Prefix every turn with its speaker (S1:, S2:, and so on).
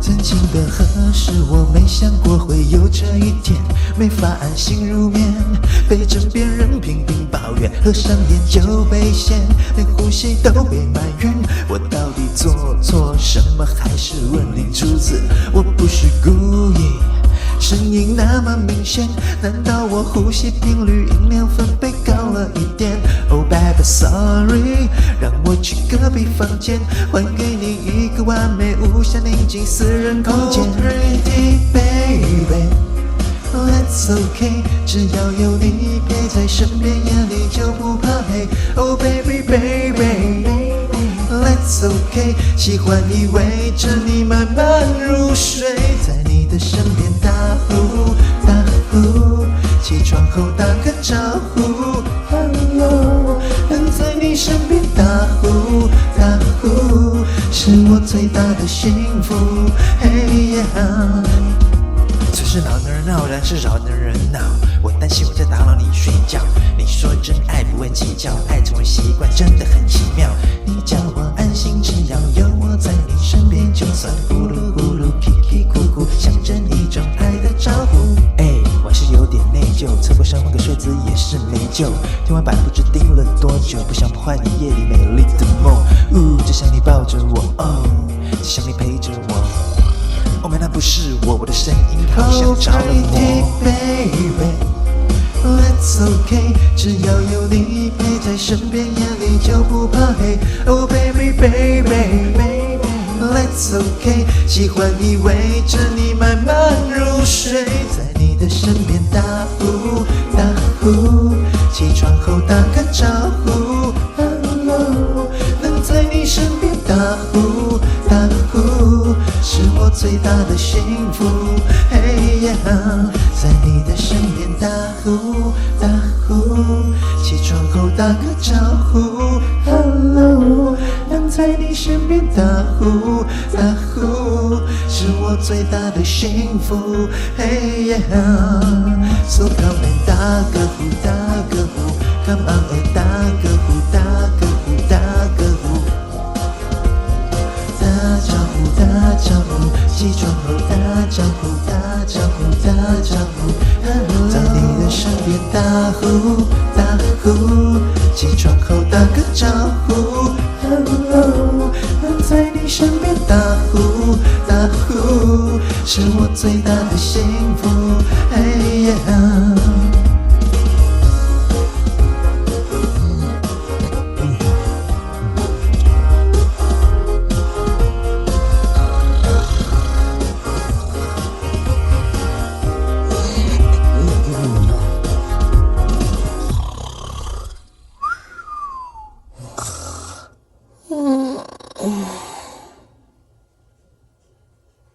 S1: 曾经的何时，我没想过会有这一天，没法安心入眠，被枕边人频频抱怨，合上眼就被嫌，连呼吸都被埋怨。我到底做错什么，还是问题出自我不是故意？声音那么明显，难道我呼吸频率音量分贝高了一点 ？Oh baby sorry， 让我去隔壁房间，还给你一个完美无瑕宁静私人空间。Oh pretty baby，That's okay， 只要有你陪在身边，眼里就不怕黑。Oh baby baby，Let's okay， 喜欢依偎着你慢慢入睡，在你的身边打呼打呼，起床后打个招呼 ，Hello， 能在你身边打呼打呼，是我最大的幸福。Hey yeah。最是恼人闹人，是扰人恼。我担心我在打扰你睡觉。你说真爱不会计较，爱成为习惯，真的很奇妙。你叫我安心，只要有我在你身边，就算呼噜呼噜、叽叽咕咕，象征一种爱的招呼。我是有点内疚，侧过身换个睡姿也是没救。天花板不知盯了多久，不想破坏你夜里美丽的梦。只想你抱着我，只想你陪着我。Oh man， 那不是我，我的声音好像着了魔。Let's okay， 只要有你陪在身边，眼里就不怕黑。Oh baby baby，Let's okay， 喜欢依偎着你慢慢入睡，在你的身边打呼打呼，起床后打个招呼 ，Hello， 能在你身边打呼打呼，是我最大的幸福。Hey yeah， 在你的身边打呼打呼，起床后打个招呼 ，Hello， 能在你身边打呼打呼，是我最大的幸福。Hey yeah，So come and 打个呼打个呼 ，Come on and 打个呼打个呼打个呼。打招呼，打招呼，起床后打招呼，打招呼，打招呼。Hello， 在你的身边打呼打呼，起床后打个招呼。Hello， 能在你身边打呼打呼，是我最大的幸福。